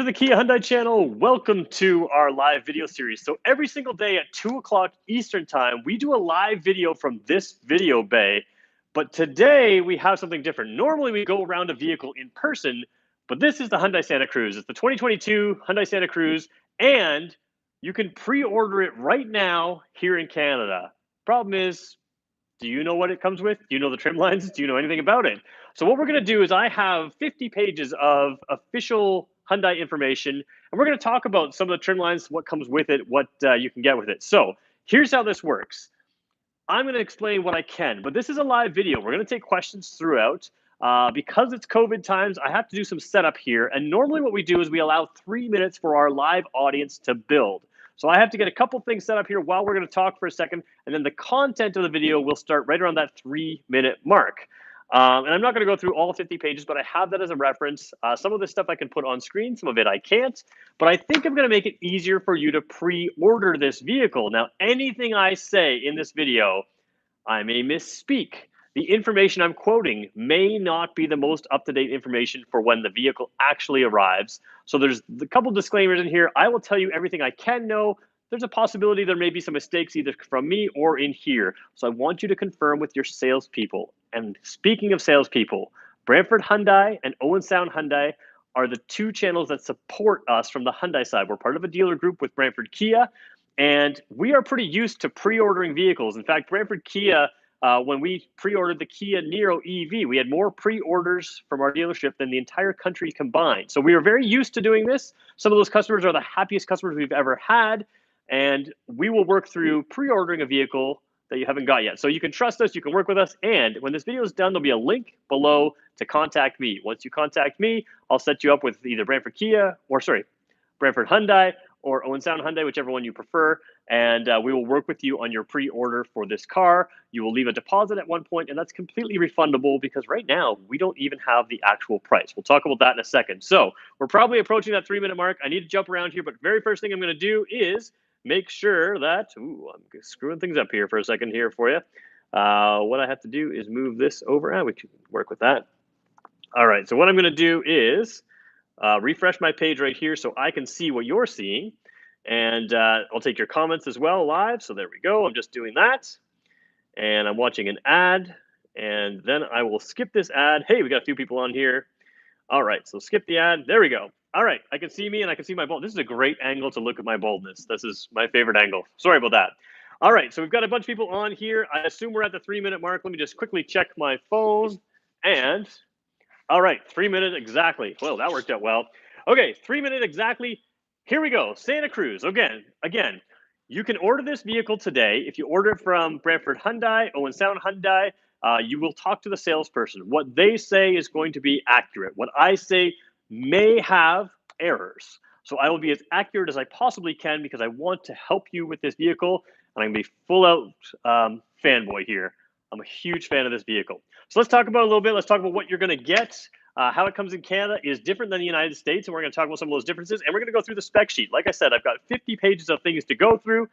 the Kia Hyundai channel. Welcome to our live video series. So every single day at 2 o'clock Eastern time, we do a live video from this video bay. But today we have something different. Normally we go around a vehicle in person, but this is the Hyundai Santa Cruz. It's the 2022 Hyundai Santa Cruz, and you can pre-order it right now here in Canada. Problem is, do you know what it comes with? Do you know the trim lines? Do you know anything about it? So what we're going to do is I have 50 pages of official Hyundai information, and we're going to talk about some of the trim lines, what comes with it, what you can get with it. So here's how this works. I'm going to explain what I can, but this is a live video. We're going to take questions throughout. Because it's COVID times, I have to do some setup here. And normally what we do is we allow 3 minutes for our live audience to build. So I have to get a couple things set up here while we're going to talk for a second, and then the content of the video will start right around that 3-minute mark. And I'm not going to go through all 50 pages, but I have that as a reference. Some of this stuff I can put on screen, some of it I can't. But I think I'm going to make it easier for you to pre-order this vehicle. Now, anything I say in this video, I may misspeak. The information I'm quoting may not be the most up-to-date information for when the vehicle actually arrives. So there's a couple disclaimers in here. I will tell you everything I can know. There's a possibility there may be some mistakes either from me or in here. So I want you to confirm with your salespeople. And speaking of salespeople, Brantford Hyundai and Owen Sound Hyundai are the two channels that support us from the Hyundai side. We're part of a dealer group with Brantford Kia, and we are pretty used to pre-ordering vehicles. In fact, Brantford Kia, when we pre-ordered the Kia Niro EV, we had more pre-orders from our dealership than the entire country combined. So we are very used to doing this. Some of those customers are the happiest customers we've ever had, and we will work through pre-ordering a vehicle that you haven't got yet. So you can trust us, you can work with us, and when this video is done, there'll be a link below to contact me. Once you contact me, I'll set you up with either Brantford Hyundai or Owen Sound Hyundai, whichever one you prefer, and we will work with you on your pre-order for this car. You will leave a deposit at one point, and that's completely refundable because right now we don't even have the actual price. We'll talk about that in a second. So we're probably approaching that 3-minute mark. I need to jump around here, but the very first thing I'm going to do is make sure that, I'm screwing things up here for a second here for you. What I have to do is move this over. We can work with that. All right, so what I'm going to do is refresh my page right here so I can see what you're seeing. And I'll take your comments as well live. So there we go. I'm just doing that. And I'm watching an ad. And then I will skip this ad. Hey, we got a few people on here. All right, so skip the ad. There we go. All right, I can see me and I can see my bald. This is a great angle to look at my baldness. This is my favorite angle. Sorry about that. All right, so we've got a bunch of people on here. I assume we're at the 3-minute mark. Let me just quickly check my phone. And all right, 3 minutes exactly. Well, that worked out well. Okay, 3 minutes exactly. Here we go. Santa Cruz. Again, you can order this vehicle today. If you order it from Brantford Hyundai, Owen Sound Hyundai, you will talk to the salesperson. What they say is going to be accurate. What I say may have errors. So I will be as accurate as I possibly can because I want to help you with this vehicle, and I'm going to be full out fanboy here. I'm a huge fan of this vehicle. So let's talk about it a little bit. Let's talk about what you're going to get. How it comes in Canada is different than the United States, and we're going to talk about some of those differences, and we're going to go through the spec sheet. Like I said, I've got 50 pages of things to go through.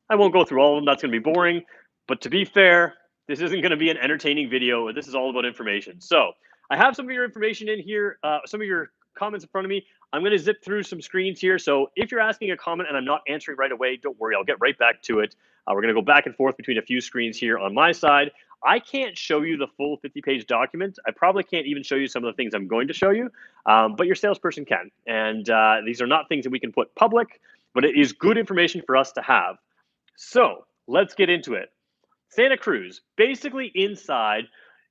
I won't go through all of them. That's going to be boring. But to be fair, this isn't going to be an entertaining video. This is all about information. So I have some of your information in here, some of your comments in front of me. I'm going to zip through some screens here. So if you're asking a comment and I'm not answering right away, don't worry. I'll get right back to it. We're going to go back and forth between a few screens here on my side. I can't show you the full 50-page document. I probably can't even show you some of the things I'm going to show you, but your salesperson can. And these are not things that we can put public, but it is good information for us to have. So let's get into it. Santa Cruz, basically inside,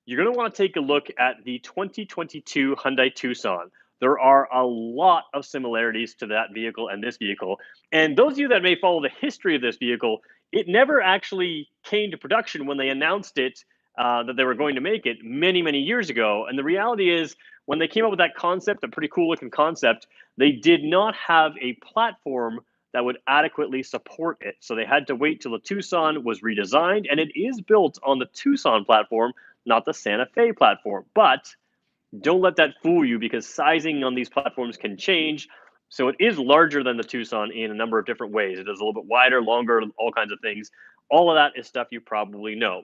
you're going to want to take a look at the 2022 Hyundai Tucson. There are a lot of similarities to that vehicle and this vehicle. And those of you that may follow the history of this vehicle, it never actually came to production when they announced it, that they were going to make it many, many years ago. And the reality is, when they came up with that concept, a pretty cool looking concept, they did not have a platform that would adequately support it. So they had to wait till the Tucson was redesigned, and it is built on the Tucson platform, not the Santa Fe platform. But don't let that fool you because sizing on these platforms can change. So it is larger than the Tucson in a number of different ways. It is a little bit wider, longer, all kinds of things. All of that is stuff you probably know.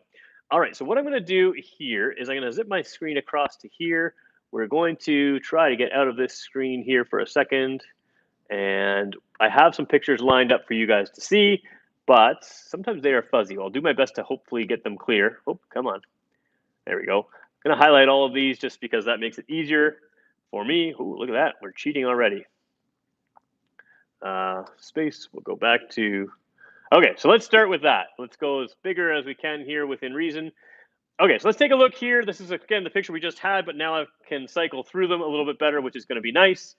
All right, so what I'm going to do here is I'm going to zip my screen across to here. We're going to try to get out of this screen here for a second. And I have some pictures lined up for you guys to see, but sometimes they are fuzzy. I'll do my best to hopefully get them clear. Oh, come on. There we go. I'm going to highlight all of these just because that makes it easier for me. Ooh, look at that. We're cheating already. Space. We'll go back to... Okay, so let's start with that. Let's go as bigger as we can here within reason. Okay, so let's take a look here. This is, again, the picture we just had, but now I can cycle through them a little bit better, which is going to be nice.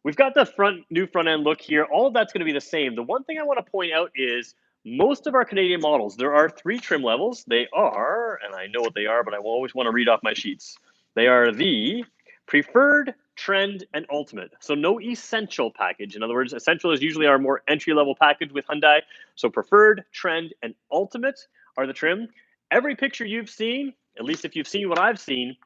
We've got the new front end look here. All of that's going to be the same. The one thing I want to point out is most of our Canadian models, there are 3 trim levels. They are, and I know what they are, but I will always want to read off my sheets. They are the Preferred, Trend, and Ultimate. So no essential package. In other words, essential is usually our more entry-level package with Hyundai. So Preferred, Trend, and Ultimate are the trim. Every picture you've seen, at least if you've seen what I've seen,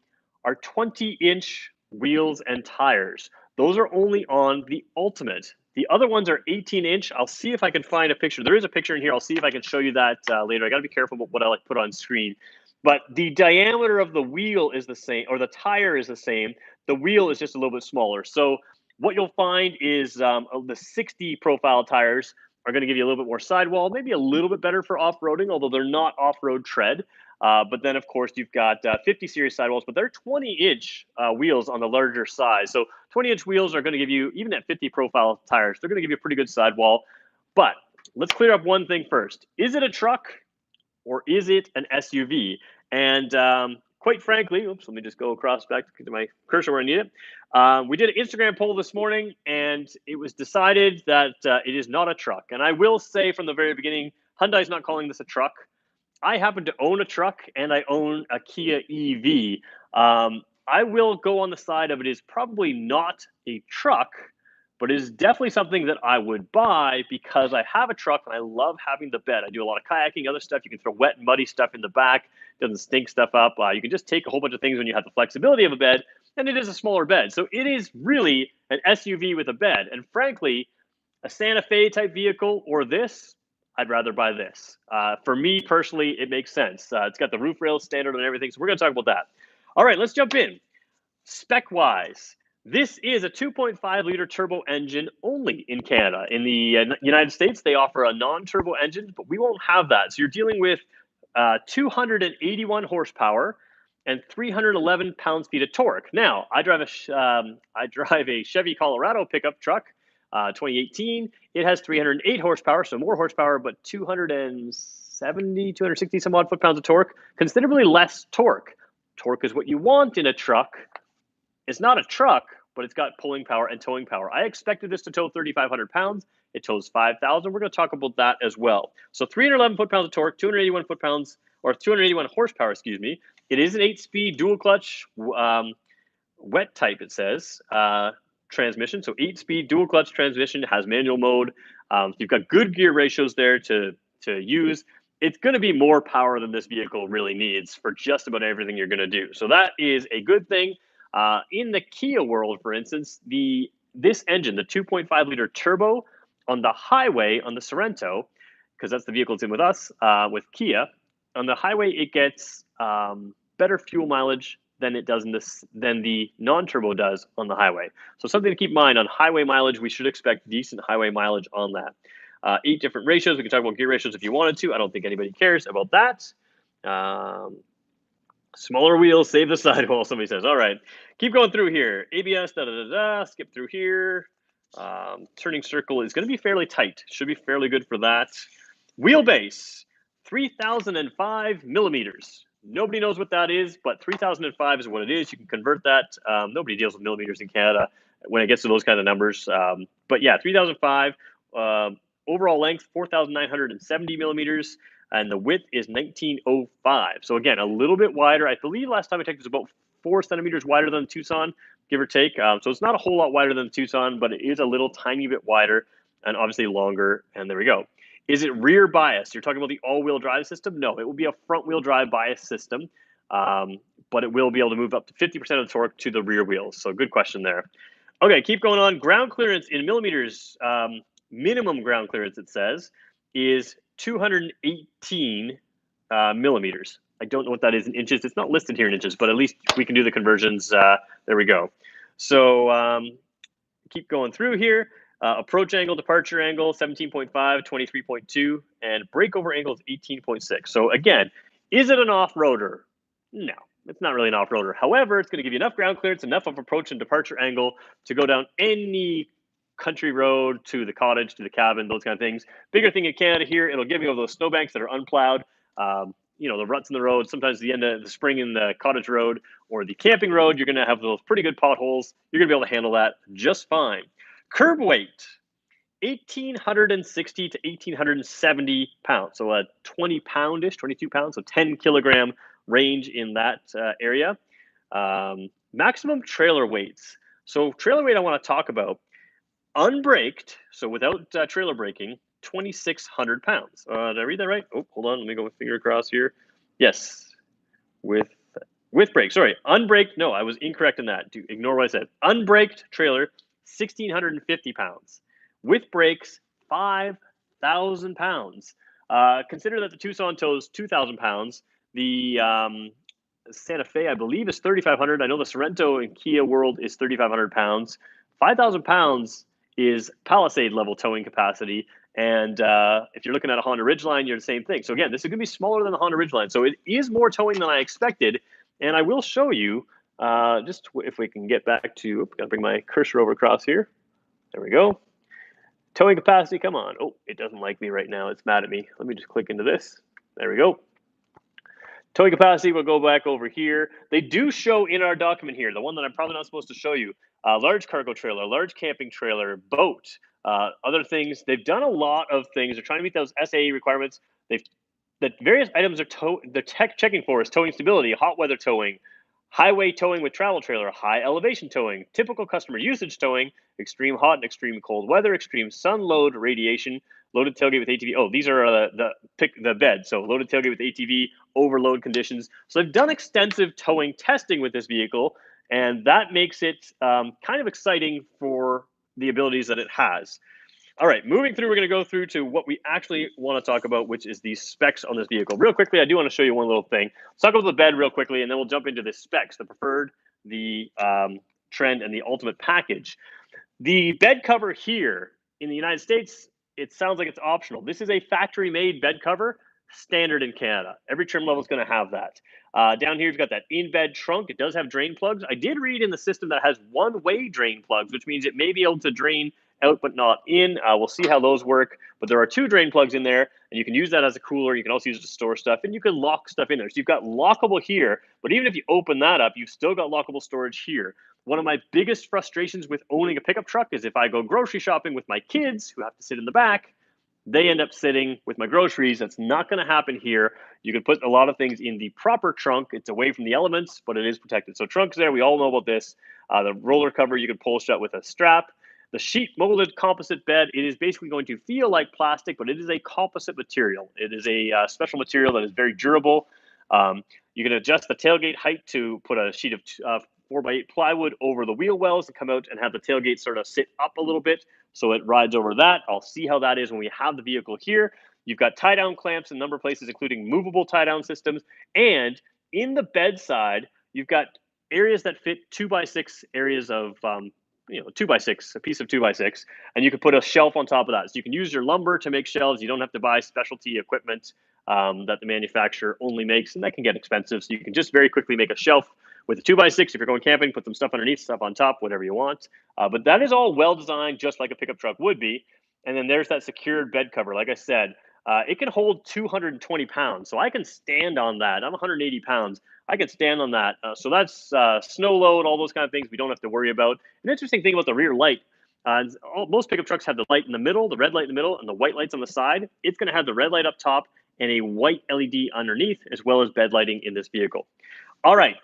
are 20-inch wheels and tires. Those are only on the Ultimate. The other ones are 18-inch. I'll see if I can find a picture. There is a picture in here. I'll see if I can show you that later. I got to be careful about what I put on screen. But the diameter of the wheel is the same, or the tire is the same. The wheel is just a little bit smaller. So what you'll find is the 60 profile tires are going to give you a little bit more sidewall, maybe a little bit better for off-roading, although they're not off-road tread. But then, of course, you've got 50 series sidewalls, but they're 20-inch wheels on the larger size. So 20-inch wheels are going to give you, even at 50 profile tires, they're going to give you a pretty good sidewall. But let's clear up one thing first. Is it a truck or is it an SUV? And quite frankly, oops, let me just go across back to my cursor where I need it. We did an Instagram poll this morning, and it was decided that it is not a truck. And I will say from the very beginning, Hyundai's not calling this a truck. I happen to own a truck, and I own a Kia EV. I will go on the side of it is probably not a truck, but it is definitely something that I would buy because I have a truck and I love having the bed. I do a lot of kayaking, other stuff. You can throw wet and muddy stuff in the back. It doesn't stink stuff up. You can just take a whole bunch of things when you have the flexibility of a bed, and it is a smaller bed. So it is really an SUV with a bed. And frankly, a Santa Fe type vehicle or this, I'd rather buy this. For me personally, it makes sense. It's got the roof rails standard and everything, so we're going to talk about that. All right, let's jump in. Spec-wise, this is a 2.5-liter turbo engine only in Canada. In the United States, they offer a non-turbo engine, but we won't have that. So you're dealing with 281 horsepower and 311 pounds-feet of torque. Now, I drive a Chevy Colorado pickup truck, 2018. It has 308 horsepower, so more horsepower, but 260 some odd foot-pounds of torque. Considerably less torque. Torque is what you want in a truck. It's not a truck, but it's got pulling power and towing power. I expected this to tow 3,500 pounds. It tows 5,000. We're going to talk about that as well. So 311 foot-pounds of torque, 281 foot-pounds, or 281 horsepower, excuse me. It is an 8-speed dual clutch, wet type, it says, transmission. So 8-speed dual clutch transmission, has manual mode. You've got good gear ratios there to use. It's going to be more power than this vehicle really needs for just about everything you're going to do. So that is a good thing. In the Kia world, for instance, this engine, the 2.5-liter turbo on the highway on the Sorento, because that's the vehicle it's in with us, with Kia, on the highway it gets better fuel mileage than it does than the non-turbo does on the highway. So something to keep in mind on highway mileage, we should expect decent highway mileage on that. 8 different ratios. We can talk about gear ratios if you wanted to. I don't think anybody cares about that. Smaller wheels, save the sidewall, somebody says. All right, keep going through here. ABS, skip through here. Turning circle is going to be fairly tight. Should be fairly good for that. Wheelbase, 3,005 millimeters. Nobody knows what that is, but 3,005 is what it is. You can convert that. Nobody deals with millimeters in Canada when it gets to those kind of numbers. But yeah, 3,005. Overall length, 4,970 millimeters. And the width is 1905. So again, a little bit wider. I believe last time I checked it was about 4 centimeters wider than the Tucson, give or take. So it's not a whole lot wider than the Tucson, but it is a little tiny bit wider and obviously longer. And there we go. Is it rear bias? You're talking about the all-wheel drive system? No, it will be a front-wheel drive bias system, but it will be able to move up to 50% of the torque to the rear wheels. So good question there. Okay, keep going on. Ground clearance in millimeters, minimum ground clearance, it says, is 218 millimeters. I don't know what that is in inches. It's not listed here in inches, but at least we can do the conversions. There we go. So keep going through here. Approach angle, departure angle, 17.5, 23.2, and breakover angle is 18.6. So again, is it an off-roader? No, it's not really an off-roader. However, it's going to give you enough ground clearance, enough of approach and departure angle to go down any country road to the cottage, to the cabin, those kind of things. Bigger thing in Canada here, it'll give you those snowbanks that are unplowed. The ruts in the road, sometimes the end of the spring in the cottage road or the camping road, you're going to have those pretty good potholes. You're going to be able to handle that just fine. Curb weight, 1,860 to 1,870 pounds. So a 20 poundish, 22 pounds, so 10 kilogram range in that area. Maximum trailer weights. So trailer weight I want to talk about. Unbraked, so without trailer braking, 2,600 pounds. Did I read that right? Oh, hold on. Let me go with finger across here. Yes, with brakes. Sorry, unbraked. No, I was incorrect in that. Ignore what I said. Unbraked trailer, 1,650 pounds. With brakes, 5,000 pounds. Consider that the Tucson tows 2,000 pounds. The Santa Fe, I believe, is 3,500. I know the Sorrento in Kia World is 3,500 pounds. 5,000 pounds is Palisade level towing capacity. And if you're looking at a Honda Ridgeline, you're the same thing. So again, this is going to be smaller than the Honda Ridgeline. So it is more towing than I expected. And I will show you, just if we can get back to, got to bring my cursor over across here. There we go. Towing capacity, come on. Oh, it doesn't like me right now. It's mad at me. Let me just click into this. There we go. Towing capacity, we'll go back over here. They do show in our document here, the one that I'm probably not supposed to show you, large cargo trailer, large camping trailer, boat, other things. They've done a lot of things. They're trying to meet those SAE requirements. The various items they're checking for is towing stability, hot weather towing, highway towing with travel trailer, high elevation towing, typical customer usage towing, extreme hot and extreme cold weather, extreme sun load radiation, loaded tailgate with ATV. Oh, these are the bed. So loaded tailgate with ATV, overload conditions. So they've done extensive towing testing with this vehicle, and that makes it kind of exciting for the abilities that it has. All right, moving through, we're going to go through to what we actually want to talk about, which is the specs on this vehicle. Real quickly, I do want to show you one little thing. Let's talk about the bed real quickly, and then we'll jump into the specs, the preferred, the trend, and the ultimate package. The bed cover here in the United States, it sounds like it's optional. This is a factory-made bed cover, standard in Canada. Every trim level is going to have that. Down here, you've got that in-bed trunk. It does have drain plugs. I did read in the system that it has one-way drain plugs, which means it may be able to drain out but not in. We'll see how those work. But there are two drain plugs in there, and you can use that as a cooler. You can also use it to store stuff, and you can lock stuff in there. So you've got lockable here, but even if you open that up, you've still got lockable storage here. One of my biggest frustrations with owning a pickup truck is if I go grocery shopping with my kids who have to sit in the back, they end up sitting with my groceries. That's not going to happen here. You can put a lot of things in the proper trunk. It's away from the elements, but it is protected. So trunk's there. We all know about this. The roller cover, you can pull shut with a strap. The sheet molded composite bed, it is basically going to feel like plastic, but it is a composite material. It is a special material that is very durable. You can adjust the tailgate height to put a sheet of 4x8 plywood over the wheel wells and come out and have the tailgate sort of sit up a little bit so it rides over that. I'll see how that is when we have the vehicle here. You've got tie-down clamps in a number of places, including movable tie-down systems. And in the bedside, you've got areas that fit 2x6 areas of 2x6, a piece of 2x6, and you can put a shelf on top of that. So you can use your lumber to make shelves. You don't have to buy specialty equipment that the manufacturer only makes, and that can get expensive. So you can just very quickly make a shelf with a 2x6. If you're going camping, put some stuff underneath, stuff on top, whatever you want. But that is all well designed, just like a pickup truck would be. And then there's that secured bed cover. Like I said, it can hold 220 pounds. So I can stand on that. I'm 180 pounds. I can stand on that. So that's snow load, all those kind of things we don't have to worry about. An interesting thing about the rear light, most pickup trucks have the light in the middle, the red light in the middle, and the white lights on the side. It's going to have the red light up top and a white LED underneath, as well as bed lighting in this vehicle. All right,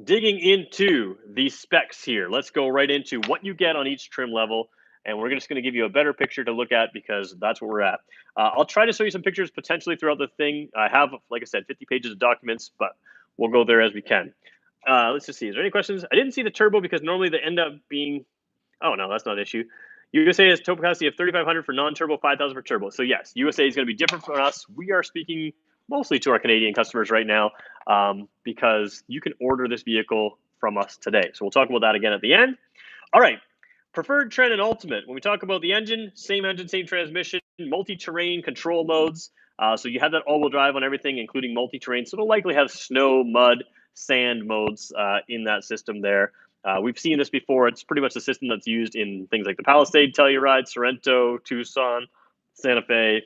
digging into the specs here. Let's go right into what you get on each trim level. And we're just going to give you a better picture to look at because that's where we're at. I'll try to show you some pictures potentially throughout the thing. I have, like I said, 50 pages of documents, but we'll go there as we can. Let's just see. Is there any questions? I didn't see the turbo because normally they end up being, oh, no, that's not an issue. USA has tow capacity of 3,500 for non-turbo, 5,000 for turbo. So yes, USA is going to be different for us. We are speaking mostly to our Canadian customers right now because you can order this vehicle from us today. So we'll talk about that again at the end. All right. Preferred, trend, and ultimate. When we talk about the engine, same transmission, multi-terrain control modes. So you have that all-wheel drive on everything, including multi-terrain. So it'll likely have snow, mud, sand modes in that system there. We've seen this before. It's pretty much the system that's used in things like the Palisade, Telluride, Sorrento, Tucson, Santa Fe.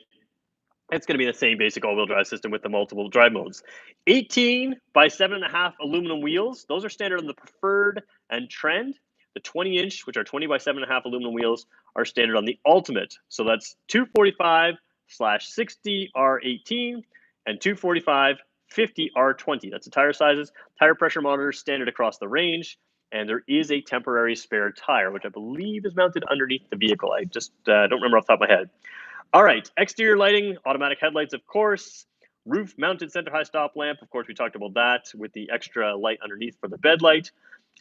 It's going to be the same basic all-wheel drive system with the multiple drive modes. 18 by 7.5 aluminum wheels. Those are standard on the Preferred and Trend. The 20-inch, which are 20 by 7.5 aluminum wheels, are standard on the Ultimate. So that's 245/60 R18 and 245/50 R20. That's the tire sizes. Tire pressure monitor standard across the range. And there is a temporary spare tire, which I believe is mounted underneath the vehicle. I just don't remember off the top of my head. All right, exterior lighting, automatic headlights, of course. Roof-mounted center-high stop lamp. Of course, we talked about that with the extra light underneath for the bed light.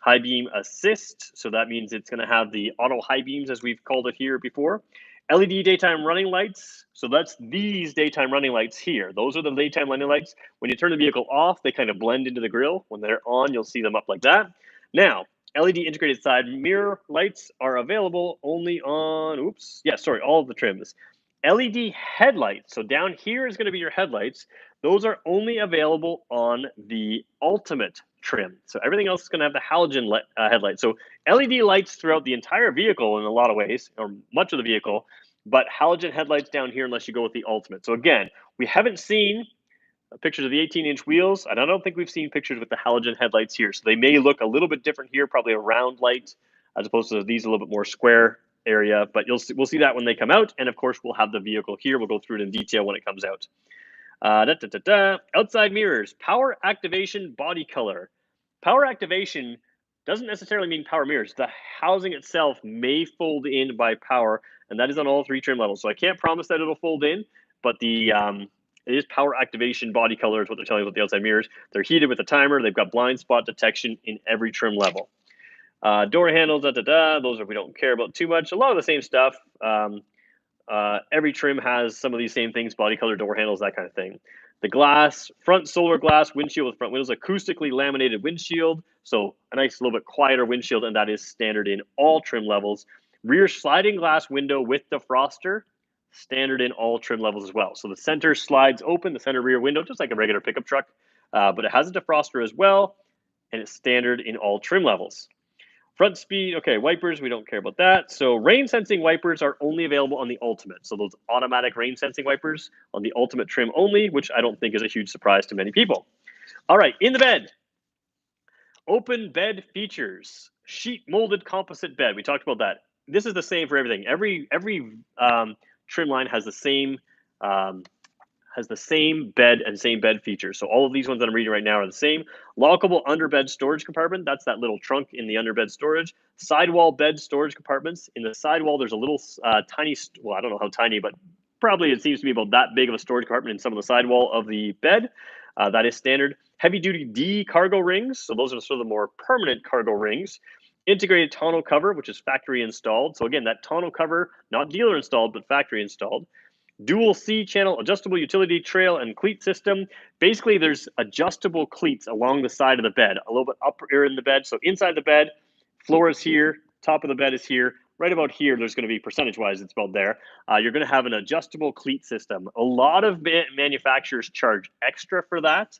High beam assist, so that means it's going to have the auto high beams, as we've called it here before. LED daytime running lights, so that's these daytime running lights here. Those are the daytime running lights. When you turn the vehicle off, they kind of blend into the grille. When they're on, you'll see them up like that. Now, LED integrated side mirror lights are available only on, all of the trims. LED headlights. So down here is going to be your headlights. Those are only available on the Ultimate trim. So everything else is going to have the halogen headlights. So LED lights throughout the entire vehicle in a lot of ways, or much of the vehicle, but halogen headlights down here unless you go with the Ultimate. So again, we haven't seen pictures of the 18-inch wheels, and I don't think we've seen pictures with the halogen headlights here. So they may look a little bit different here, probably a round light, as opposed to these a little bit more square area, but we'll see that when they come out. And of course, we'll have the vehicle here. We'll go through it in detail when it comes out. Outside mirrors, power activation body color. Power activation doesn't necessarily mean power mirrors. The housing itself may fold in by power, and that is on all three trim levels. So I can't promise that it'll fold in, but it is power activation body color is what they're telling you about the outside mirrors. They're heated with a timer. They've got blind spot detection in every trim level. Door handles, those are we don't care about too much. A lot of the same stuff. Every trim has some of these same things, body color, door handles, that kind of thing. The glass, front solar glass windshield with front windows, acoustically laminated windshield. So a nice little bit quieter windshield, and that is standard in all trim levels. Rear sliding glass window with defroster, standard in all trim levels as well. So the center slides open, the center rear window, just like a regular pickup truck, but it has a defroster as well, and it's standard in all trim levels. Front speed, okay, wipers, we don't care about that. So rain sensing wipers are only available on the Ultimate. So those automatic rain sensing wipers on the Ultimate trim only, which I don't think is a huge surprise to many people. All right, in the bed. Open bed features. Sheet molded composite bed. We talked about that. This is the same for everything. Every trim line has the same bed and same bed features. So all of these ones that I'm reading right now are the same. Lockable underbed storage compartment. That's that little trunk in the underbed storage. Sidewall bed storage compartments. In the sidewall, there's a little tiny, well, I don't know how tiny, but probably it seems to be about that big of a storage compartment in some of the sidewall of the bed. That is standard. Heavy duty D cargo rings. So those are sort of the more permanent cargo rings. Integrated tonneau cover, which is factory installed. So again, that tonneau cover, not dealer installed, but factory installed. Dual C-channel adjustable utility trail and cleat system. Basically, there's adjustable cleats along the side of the bed, a little bit up here in the bed. So inside the bed, floor is here, top of the bed is here. Right about here, there's going to be percentage-wise, it's about there. You're going to have an adjustable cleat system. A lot of manufacturers charge extra for that.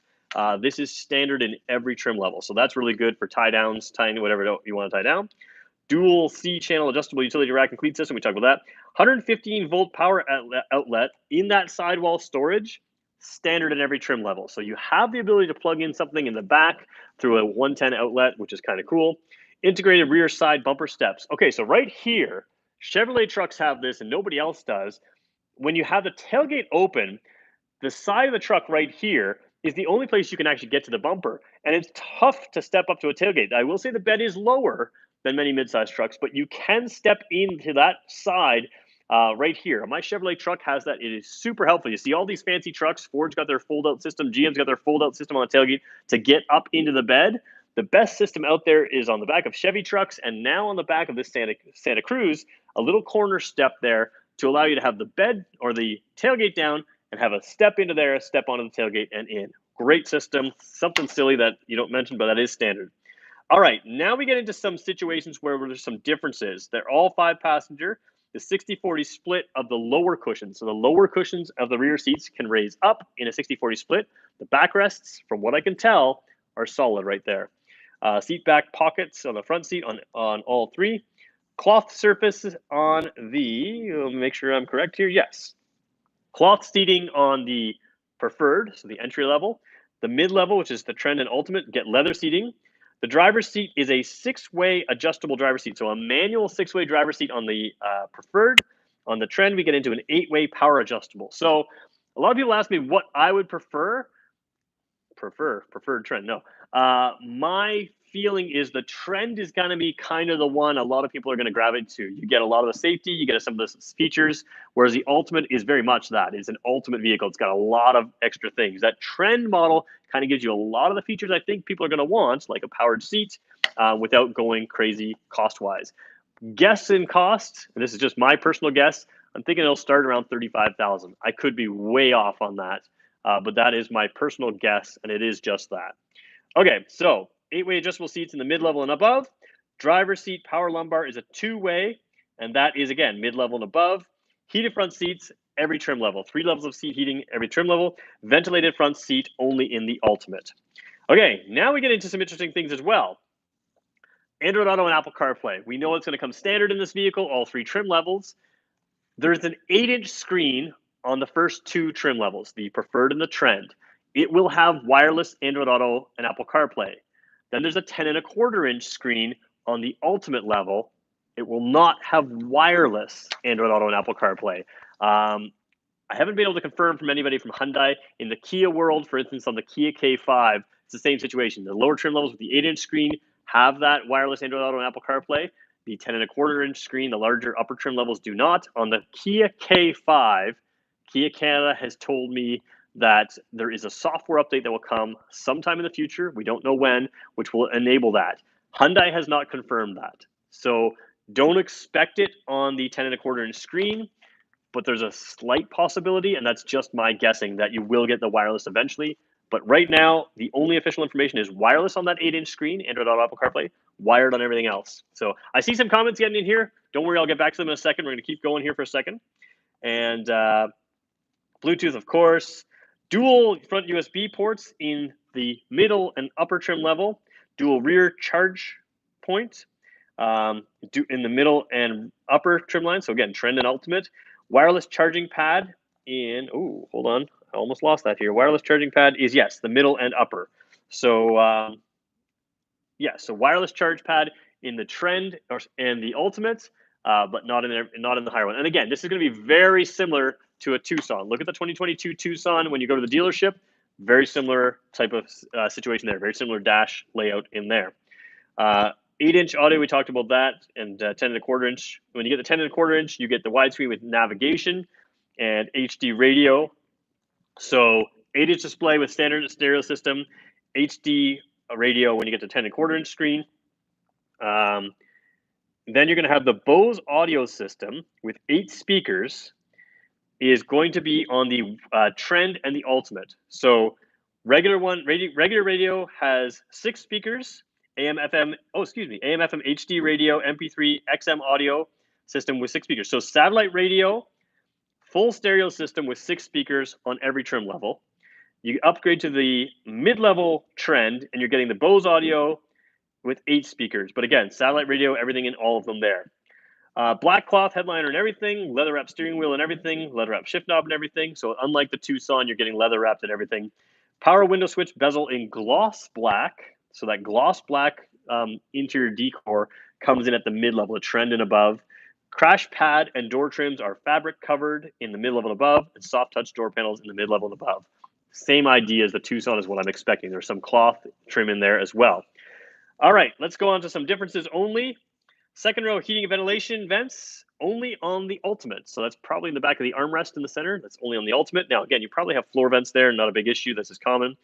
This is standard in every trim level. So that's really good for tie downs, tying whatever you want to tie down. Dual C-channel adjustable utility rack and cleat system. We talked about that. 115 volt power outlet in that sidewall storage, standard in every trim level. So you have the ability to plug in something in the back through a 110 outlet, which is kind of cool. Integrated rear side bumper steps. Okay, so right here, Chevrolet trucks have this and nobody else does. When you have the tailgate open, the side of the truck right here is the only place you can actually get to the bumper. And it's tough to step up to a tailgate. I will say the bed is lower than many midsize trucks, but you can step into that side right here. My Chevrolet truck has that. It is super helpful. You see all these fancy trucks. Ford's got their fold-out system. GM's got their fold-out system on the tailgate to get up into the bed. The best system out there is on the back of Chevy trucks, and now on the back of this Santa Cruz, a little corner step there to allow you to have the bed or the tailgate down and have a step into there, a step onto the tailgate and in. Great system. Something silly that you don't mention, but that is standard. All right, now we get into some situations where there's some differences. They're all 5-passenger. The 60-40 split of the lower cushions. So the lower cushions of the rear seats can raise up in a 60-40 split. The backrests, from what I can tell, are solid right there. Seat back pockets on the front seat on all three. Cloth surface on the, make sure I'm correct here, yes. Cloth seating on the preferred, so the entry level. The mid level, which is the trend and ultimate, get leather seating. The driver's seat is a 6-way adjustable driver's seat. So a manual 6-way driver's seat on the preferred. On the trend, we get into an 8-way power adjustable. So a lot of people ask me what I would prefer. Preferred trend. No. My feeling is the trend is going to be kind of the one a lot of people are going to gravitate to. You get a lot of the safety, you get some of the features, whereas the ultimate is very much that. It's an ultimate vehicle. It's got a lot of extra things. That trend model kind of gives you a lot of the features I think people are going to want, like a powered seat, without going crazy cost-wise. Guess in cost, and this is just my personal guess, I'm thinking it'll start around $35,000. I could be way off on that. But that is my personal guess, and it is just that. Okay, so 8-way adjustable seats in the mid-level and above. Driver's seat power lumbar is a 2-way, and that is, again, mid-level and above. Heated front seats, every trim level. 3 levels of seat heating, every trim level. Ventilated front seat only in the ultimate. Okay, now we get into some interesting things as well. Android Auto and Apple CarPlay. We know it's going to come standard in this vehicle, all 3 trim levels. There's an 8-inch screen on the first 2 trim levels, the preferred and the trend. It will have wireless Android Auto and Apple CarPlay. Then there's a 10.25-inch screen on the ultimate level. It will not have wireless Android Auto and Apple CarPlay. I haven't been able to confirm from anybody from Hyundai. In the Kia world, for instance, on the Kia K5, it's the same situation. The lower trim levels with the 8-inch screen have that wireless Android Auto and Apple CarPlay. The 10.25-inch screen, the larger upper trim levels do not. On the Kia K5, Kia Canada has told me that there is a software update that will come sometime in the future. We don't know when, which will enable that. Hyundai has not confirmed that. So don't expect it on the 10.25-inch screen, but there's a slight possibility, and that's just my guessing, that you will get the wireless eventually. But right now, the only official information is wireless on that 8-inch screen, Android Auto, Apple CarPlay, wired on everything else. So I see some comments getting in here. Don't worry, I'll get back to them in a second. We're going to keep going here for a second. And Bluetooth, of course. Dual front USB ports in the middle and upper trim level. Dual rear charge point in the middle and upper trim line. So again, trend and ultimate. Wireless charging pad in, oh, hold on. I almost lost that here. Wireless charging pad is, yes, the middle and upper. So, yeah, so wireless charge pad in the trend and the ultimate, but not in the higher one. And again, this is going to be very similar to a Tucson. Look at the 2022 Tucson when you go to the dealership. Very similar type of situation there. Very similar dash layout in there. 8-inch audio, we talked about that, and 10.25-inch. When you get the 10.25-inch, you get the widescreen with navigation and HD radio. So 8-inch display with standard stereo system, HD radio when you get to 10.25-inch screen. Then you're going to have the Bose audio system with 8 speakers is going to be on the trend and the ultimate. So regular radio has 6 speakers, AM, FM HD radio, MP3, XM audio system with 6 speakers. So satellite radio, full stereo system with 6 speakers on every trim level. You upgrade to the mid-level trend, and you're getting the Bose audio with 8 speakers. But again, satellite radio, everything in all of them there. Black cloth headliner and everything, leather wrap steering wheel and everything, leather wrap shift knob and everything. So unlike the Tucson, you're getting leather wrapped and everything. Power window switch bezel in gloss black. So that gloss black interior decor comes in at the mid-level, the trend and above. Crash pad and door trims are fabric covered in the mid-level and above, and soft touch door panels in the mid-level and above. Same idea as the Tucson is what I'm expecting. There's some cloth trim in there as well. All right, let's go on to some differences only. Second row heating and ventilation vents only on the ultimate. So that's probably in the back of the armrest in the center. That's only on the ultimate. Now, again, you probably have floor vents there, not a big issue. This is common.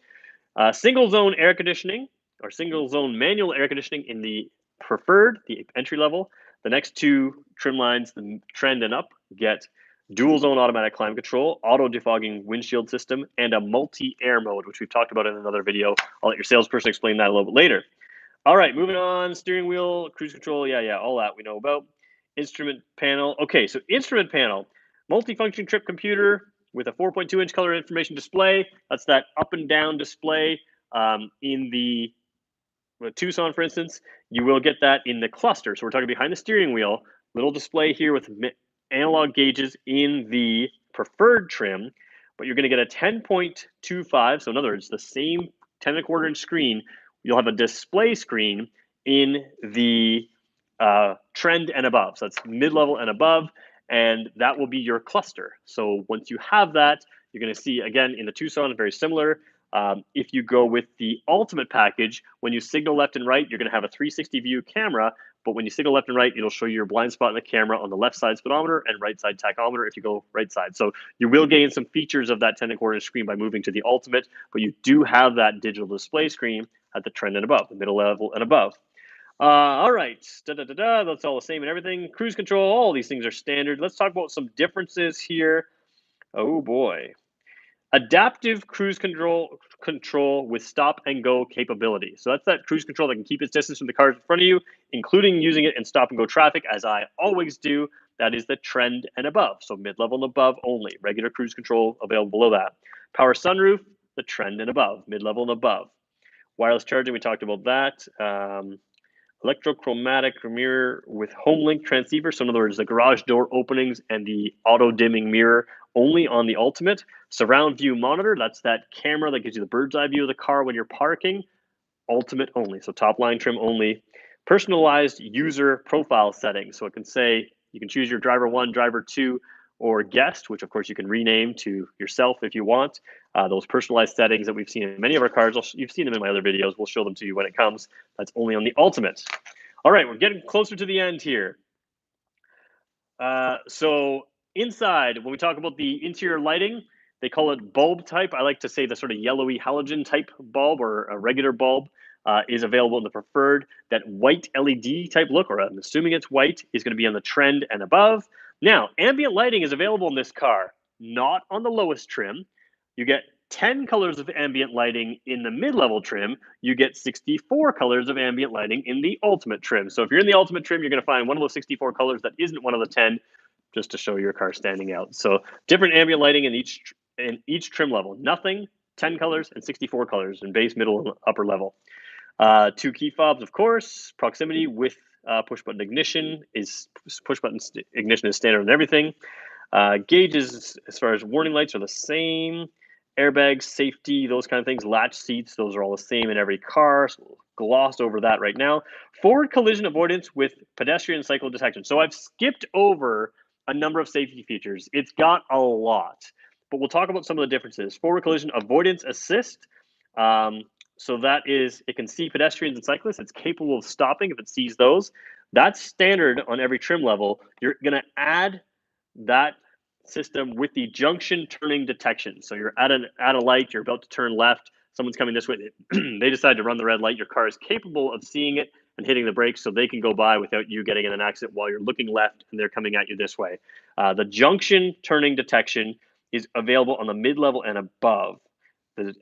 Single zone air conditioning or single zone manual air conditioning in the preferred, the entry level. The next 2 trim lines, the trend and up, get dual zone automatic climate control, auto defogging windshield system, and a multi-air mode, which we've talked about in another video. I'll let your salesperson explain that a little bit later. All right, moving on. Steering wheel, cruise control. Yeah, yeah, all that we know about. Instrument panel. Okay, so instrument panel, multifunction trip computer with a 4.2-inch color information display. That's that up and down display in the Tucson, for instance. You will get that in the cluster. So we're talking behind the steering wheel, little display here with analog gauges in the preferred trim, but you're going to get a 10.25. So in other words, the same 10.25-inch screen. You'll have a display screen in the trend and above. So that's mid-level and above, and that will be your cluster. So once you have that, you're going to see again in the Tucson, very similar. If you go with the ultimate package, when you signal left and right, you're going to have a 360 view camera. But when you signal left and right, it'll show you your blind spot in the camera on the left side speedometer and right side tachometer if you go right side. So you will gain some features of that 10.25-inch screen by moving to the ultimate, but you do have that digital display screen at the trend and above, the middle level and above. All right, that's all the same and everything. Cruise control, all these things are standard. Let's talk about some differences here. Oh boy. Adaptive cruise control with stop and go capability. So that's that cruise control that can keep its distance from the cars in front of you, including using it in stop and go traffic, as I always do. That is the trend and above. So mid-level and above only. Regular cruise control available below that. Power sunroof, the trend and above. Mid-level and above. Wireless charging, we talked about that. Electrochromatic mirror with home link transceiver. So in other words, the garage door openings and the auto dimming mirror only on the ultimate. Surround view monitor, that's that camera that gives you the bird's eye view of the car when you're parking. Ultimate only, so top line trim only. Personalized user profile settings, so it can say you can choose your driver 1, driver 2, or guest, which of course you can rename to yourself if you want. Those personalized settings that we've seen in many of our cars, you've seen them in my other videos. We'll show them to you when it comes. That's only on the ultimate. All right, we're getting closer to the end here. So inside, when we talk about the interior lighting, they call it bulb type. I like to say the sort of yellowy halogen type bulb or a regular bulb is available in the preferred. That white LED type look, or I'm assuming it's white, is going to be on the trend and above. Now, ambient lighting is available in this car, not on the lowest trim. You get 10 colors of ambient lighting in the mid-level trim. You get 64 colors of ambient lighting in the ultimate trim. So if you're in the ultimate trim, you're going to find one of those 64 colors that isn't one of the 10, just to show your car standing out. So different ambient lighting in each trim level. Nothing, 10 colors, and 64 colors in base, middle, and upper level. 2 key fobs, of course. Proximity with push button ignition is ignition is standard on everything. Gauges as far as warning lights are the same. Airbags, safety, those kind of things. Latch seats, those are all the same in every car. So we'll gloss over that right now. Forward collision avoidance with pedestrian and cycle detection. So I've skipped over a number of safety features. It's got a lot, but we'll talk about some of the differences. Forward collision avoidance assist. So that is, it can see pedestrians and cyclists. It's capable of stopping if it sees those. That's standard on every trim level. You're going to add that system with the junction turning detection. So you're at a light, you're about to turn left, someone's coming this way, they decide to run the red light. Your car is capable of seeing it and hitting the brakes so they can go by without you getting in an accident while you're looking left and they're coming at you this way. The junction turning detection is available on the mid-level and above.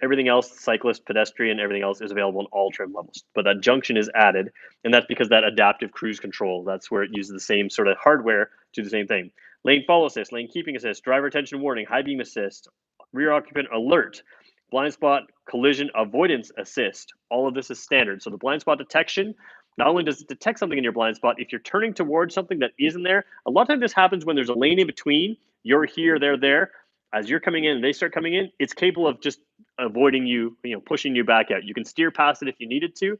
Everything else, cyclist, pedestrian, everything else is available in all trim levels. But that junction is added, and that's because that adaptive cruise control, that's where it uses the same sort of hardware to do the same thing. Lane follow assist, lane keeping assist, driver attention warning, high beam assist, rear occupant alert, blind spot collision avoidance assist. All of this is standard. So the blind spot detection, not only does it detect something in your blind spot, if you're turning towards something that isn't there, a lot of times this happens when there's a lane in between, you're here, they're there. As you're coming in and they start coming in, it's capable of just avoiding you, pushing you back out. You can steer past it if you needed to.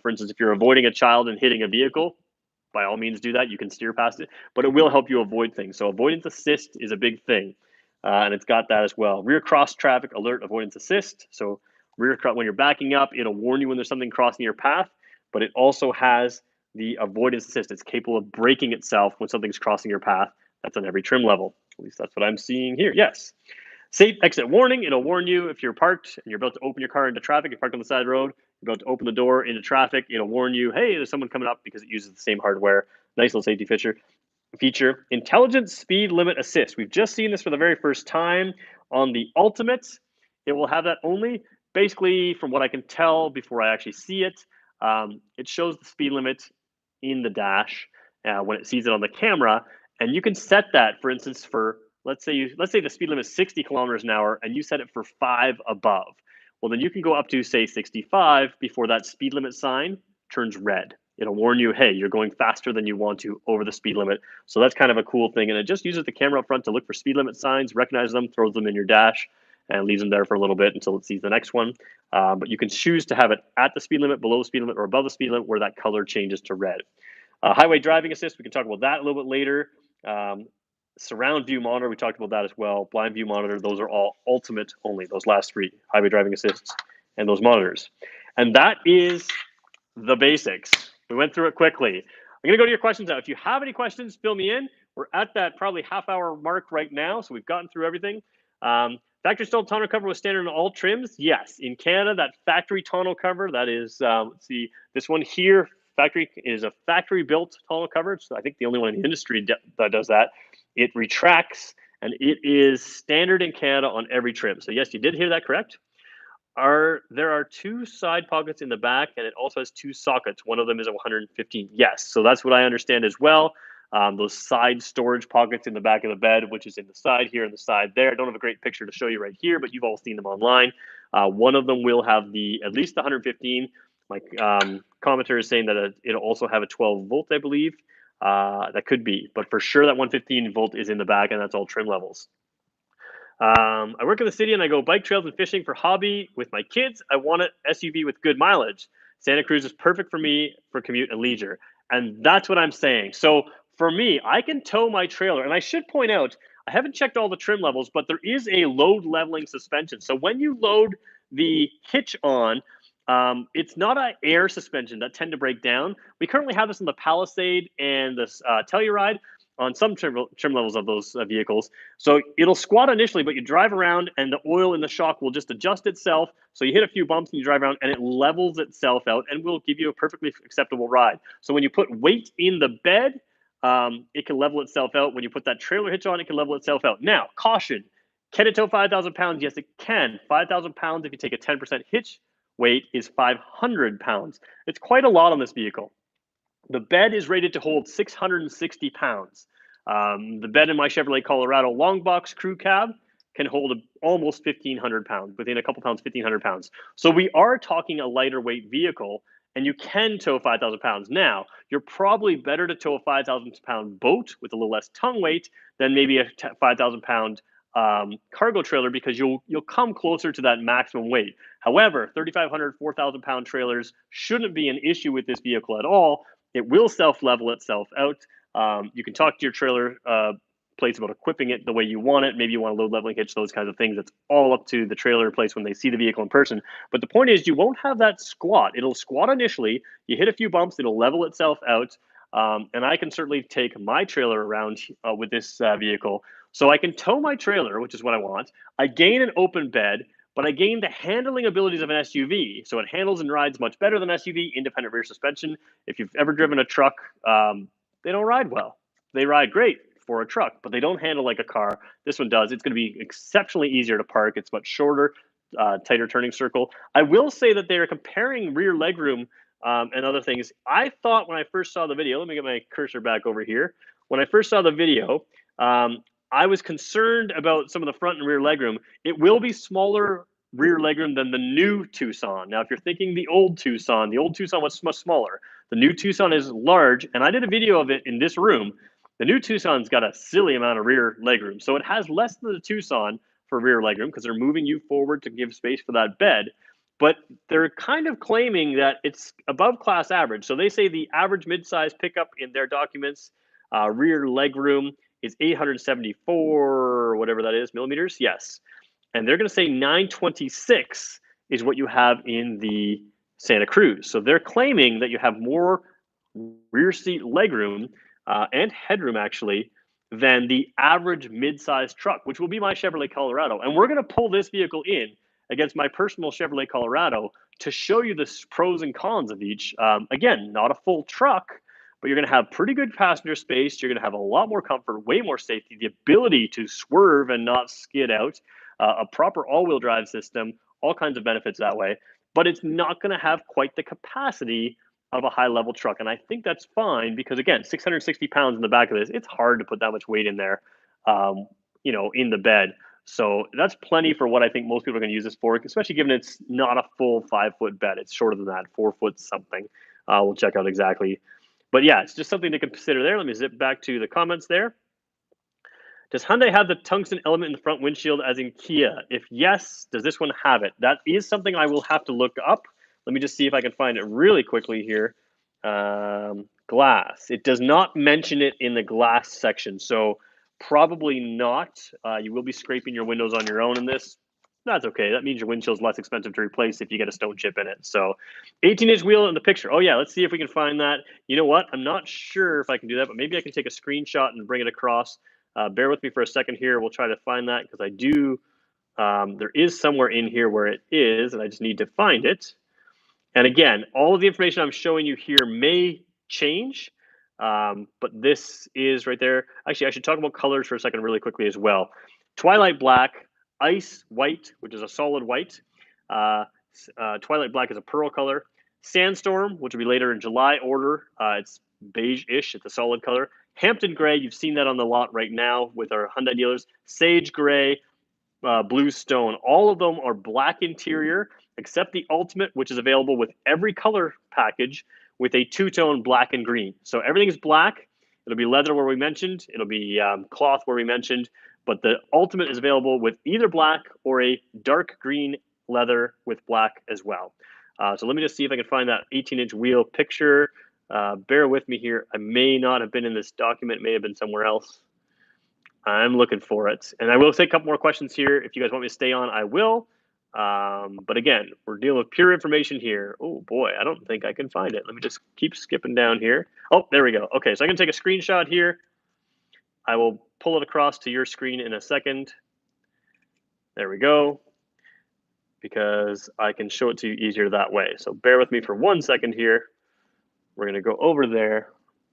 For instance, if you're avoiding a child and hitting a vehicle, by all means do that. You can steer past it, but it will help you avoid things. So avoidance assist is a big thing, and it's got that as well. Rear cross traffic alert avoidance assist. So when you're backing up, it'll warn you when there's something crossing your path, but it also has the avoidance assist. It's capable of braking itself when something's crossing your path. That's on every trim level. At least that's what I'm seeing here. Yes. Safe exit warning. It'll warn you if you're parked and you're about to open your car into traffic. You're parked on the side of the road. You're about to open the door into traffic. It'll warn you, hey, there's someone coming up, because it uses the same hardware. Nice little safety feature. Intelligent speed limit assist. We've just seen this for the very first time on the Ultimate. It will have that only. Basically, from what I can tell before I actually see it, it shows the speed limit in the dash when it sees it on the camera, and you can set that, for instance, for let's say the speed limit is 60 kilometers an hour, and you set it for 5 above. Well, then you can go up to say 65 before that speed limit sign turns red. It'll warn you, hey, you're going faster than you want to over the speed limit. So that's kind of a cool thing, and it just uses the camera up front to look for speed limit signs, recognizes them, throws them in your dash, and leaves them there for a little bit until it sees the next one. But you can choose to have it at the speed limit, below the speed limit, or above the speed limit where that color changes to red. Highway driving assist, we can talk about that a little bit later. Surround view monitor, we talked about that as well. Blind view monitor, those are all ultimate only, those last three, highway driving assists and those monitors. And that is the basics. We went through it quickly. I'm going to go to your questions now. If you have any questions, fill me in. We're at that probably half-hour mark right now, so we've gotten through everything. Factory installed tonneau cover was standard in all trims. Yes, in Canada, that factory tonneau cover, that is, let's see, this one here, factory is a factory-built tonneau cover. So I think the only one in the industry that does that. It retracts, and it is standard in Canada on every trim. So yes, you did hear that correct. There are 2 side pockets in the back, and it also has 2 sockets. One of them is a 115. Yes, so that's what I understand as well. Those side storage pockets in the back of the bed, which is in the side here and the side there. I don't have a great picture to show you right here, but you've all seen them online. One of them will have at least the 115. My commenter is saying that it'll also have a 12 volt, I believe. That could be, but for sure that 115 volt is in the back, and that's all trim levels. I work in the city and I go bike trails and fishing for hobby with my kids. I want an SUV with good mileage. Santa Cruz is perfect for me for commute and leisure. And that's what I'm saying. So for me, I can tow my trailer. And I should point out, I haven't checked all the trim levels, but there is a load leveling suspension. So when you load the hitch on, it's not an air suspension that tend to break down. We currently have this in the Palisade and this Telluride on some trim levels of those vehicles. So it'll squat initially, but you drive around and the oil in the shock will just adjust itself. So you hit a few bumps and you drive around and it levels itself out and will give you a perfectly acceptable ride. So when you put weight in the bed, it can level itself out. When you put that trailer hitch on, it can level itself out. Now, caution, can it tow 5,000 pounds? Yes, it can. 5,000 pounds if you take a 10% hitch weight is 500 pounds. It's quite a lot on this vehicle. The bed is rated to hold 660 pounds. The bed in my Chevrolet Colorado long box crew cab can hold almost 1,500 pounds, within a couple pounds, 1,500 pounds. So we are talking a lighter weight vehicle, and you can tow 5,000 pounds. Now, you're probably better to tow a 5,000 pound boat with a little less tongue weight than maybe a 5,000 pound cargo trailer, because you'll come closer to that maximum weight. However, 3,500, 4,000 pound trailers shouldn't be an issue with this vehicle at all. It will self-level itself out. You can talk to your trailer place about equipping it the way you want it. Maybe you want a load leveling hitch, those kinds of things. It's all up to the trailer place when they see the vehicle in person. But the point is, you won't have that squat. It'll squat initially. You hit a few bumps, it'll level itself out. And I can certainly take my trailer around with this vehicle. So I can tow my trailer, which is what I want. I gain an open bed, but I gain the handling abilities of an SUV. So it handles and rides much better than SUV, independent rear suspension. If you've ever driven a truck, they don't ride well. They ride great for a truck, but they don't handle like a car. This one does. It's going to be exceptionally easier to park. It's much shorter, tighter turning circle. I will say that they're comparing rear legroom and other things. I thought when I first saw the video, let me get my cursor back over here. When I first saw the video, I was concerned about some of the front and rear legroom. It will be smaller rear legroom than the new Tucson. Now, if you're thinking the old Tucson was much smaller. The new Tucson is large, and I did a video of it in this room. The new Tucson's got a silly amount of rear legroom. So it has less than the Tucson for rear legroom because they're moving you forward to give space for that bed. But they're kind of claiming that it's above class average. So they say the average midsize pickup in their documents, rear legroom is 874, whatever that is, millimeters. Yes. And they're going to say 926 is what you have in the Santa Cruz. So they're claiming that you have more rear seat legroom and headroom, actually, than the average mid-sized truck, which will be my Chevrolet Colorado. And we're going to pull this vehicle in against my personal Chevrolet Colorado to show you the pros and cons of each. Again, not a full truck, but you're going to have pretty good passenger space. You're going to have a lot more comfort, way more safety, the ability to swerve and not skid out, a proper all-wheel drive system, all kinds of benefits that way. but it's not going to have quite the capacity of a high level truck. And I think that's fine because, again, 660 pounds in the back of this, it's hard to put that much weight in there, um, in the bed. So that's plenty for what I think most people are going to use this for, especially given it's not a full 5 foot bed. It's shorter than that, 4 foot something. We'll check out exactly. But yeah, it's just something to consider there. Let me zip back to the comments there. Does Hyundai have the tungsten element in the front windshield as in Kia? If yes, does this one have it? That is something I will have to look up. Let me just see if I can find it really quickly here. Glass. It does not mention it in the glass section, so probably not. You will be scraping your windows on your own in this. That's okay. That means your windshield's less expensive to replace if you get a stone chip in it. So 18-inch wheel in the picture. Oh yeah, let's see if we can find that. You know what? I'm not sure if I can do that, but maybe I can take a screenshot and bring it across. Bear with me for a second here. We'll try to find that because I do. There is somewhere in here where it is, and I just need to find it. And again, all of the information I'm showing you here may change, but this is right there. Actually, I should talk about colors for a second really quickly as well. Twilight black, ice white, which is a solid white. Twilight black is a pearl color. Sandstorm, which will be later in July order. It's beige-ish. It's a solid color. Hampton gray, you've seen that on the lot right now with our Hyundai dealers. Sage gray, blue stone. All of them are black interior, except the Ultimate, which is available with every color package with a two-tone black and green. So everything is black. It'll be leather where we mentioned. It'll be cloth where we mentioned. But the Ultimate is available with either black or a dark green leather with black as well. So let me just see if I can find that 18-inch wheel picture. Bear with me here. I may not have been in this document. It may have been somewhere else. I'm looking for it. And I will take a couple more questions here. If you guys want me to stay on, I will. But again, we're dealing with pure information here. Oh boy, I don't think I can find it. Let me just keep skipping down here. Oh, there we go. Okay, so I can take a screenshot here. I will pull it across to your screen in a second. There we go. Because I can show it to you easier that way. So bear with me for 1 second here. We're going to go over there,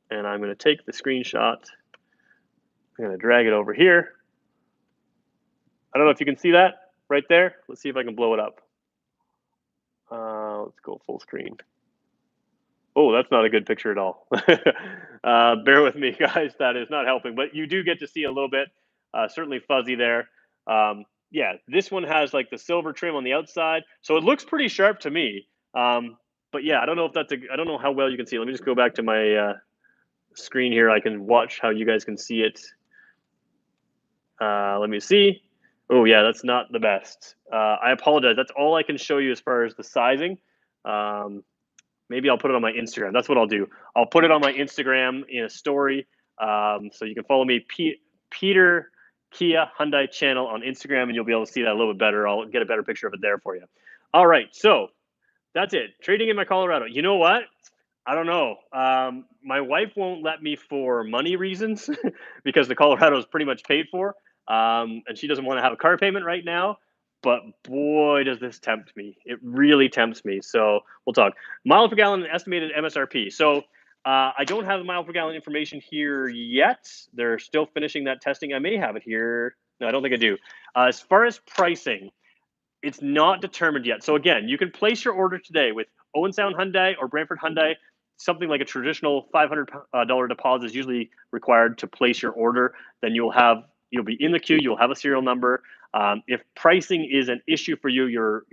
and I'm going to take the screenshot. I'm going to drag it over here. I don't know if you can see that right there. Let's see if I can blow it up. Let's go full screen. Oh, that's not a good picture at all. Bear with me, guys. That is not helping. But you do get to see a little bit. Certainly fuzzy there. Yeah, this one has like the silver trim on the outside. So it looks pretty sharp to me. But yeah, I don't know if that's I don't know how well you can see. Let me just go back to my screen here. I can watch how you guys can see it. Let me see. Oh yeah, that's not the best. I apologize. That's all I can show you as far as the sizing. Maybe I'll put it on my Instagram. That's what I'll do. I'll put it on my Instagram in a story. So you can follow me, Peter Kia Hyundai channel on Instagram, and you'll be able to see that a little bit better. I'll get a better picture of it there for you. All right, so that's it. Trading in my Colorado. You know what? I don't know. My wife won't let me for money reasons because the Colorado is pretty much paid for. And she doesn't want to have a car payment right now. But boy, does this tempt me. It really tempts me. So we'll talk. Miles per gallon and estimated MSRP. So I don't have the mile per gallon information here yet. They're still finishing that testing. I may have it here. No, I don't think I do. As far as pricing, it's not determined yet. So again, you can place your order today with Owen Sound Hyundai or Brantford Hyundai. Something like a traditional $500 deposit is usually required to place your order. Then you'll be in the queue. You'll have a serial number. If pricing is an issue for you, your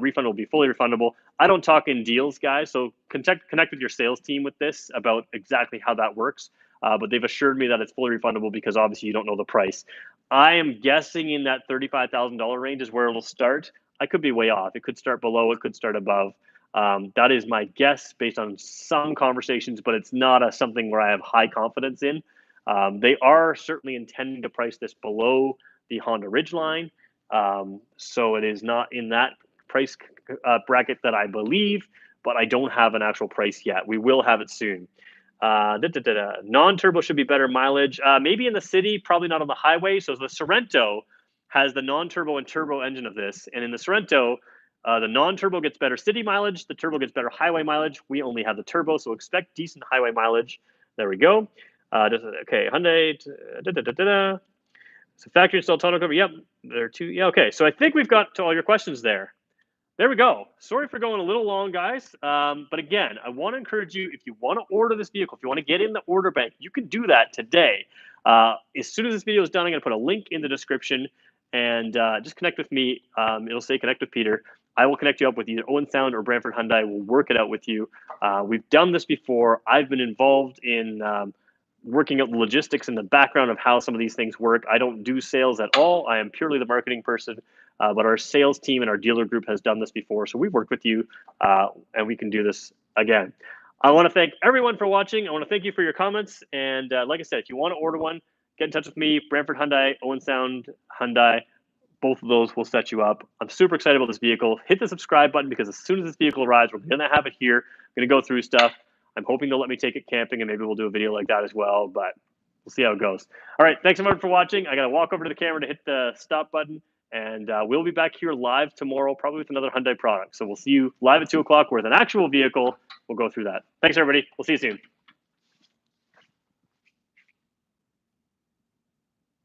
refund will be fully refundable. I don't talk in deals, guys. So connect with your sales team with this about exactly how that works. But they've assured me that it's fully refundable because obviously you don't know the price. I am guessing in that $35,000 range is where it'll start. I could be way off. It could start below. It could start above. That is my guess based on some conversations, but it's not something where I have high confidence in. They are certainly intending to price this below the Honda Ridgeline. So it is not in that price bracket that I believe, but I don't have an actual price yet. We will have it soon. Non-turbo should be better mileage. Maybe in the city, probably not on the highway. So the Sorento has the non-turbo and turbo engine of this. And in the Sorento, the non-turbo gets better city mileage. The turbo gets better highway mileage. We only have the turbo, so expect decent highway mileage. There we go. Okay, Hyundai. So factory installed tonneau cover. Yep, there are two. Yeah, okay. So I think we've got to all your questions there. There we go. Sorry for going a little long, guys. But again, I want to encourage you, if you want to order this vehicle, if you want to get in the order bank, you can do that today. As soon as this video is done, I'm going to put a link in the description and just connect with me. It'll say connect with Peter. I will connect you up with either Owen Sound or Brantford Hyundai. We'll work it out with you. We've done this before. I've been involved in working out the logistics in the background of how some of these things work. I don't do sales at all. I am purely the marketing person. But our sales team and our dealer group has done this before, so we've worked with you, and we can do this again. I want to thank everyone for watching. I want to thank you for your comments, and like I said, if you want to order one, get in touch with me, Brantford Hyundai, Owen Sound Hyundai. Both of those will set you up. I'm super excited about this vehicle. Hit the subscribe button because as soon as this vehicle arrives, we're going to have it here. I'm going to go through stuff. I'm hoping they'll let me take it camping, and maybe we'll do a video like that as well, but we'll see how it goes. All right, thanks so much for watching. I got to walk over to the camera to hit the stop button. And we'll be back here live tomorrow, probably with another Hyundai product. So we'll see you live at 2 o'clock with an actual vehicle. We'll go through that. Thanks, everybody. We'll see you soon.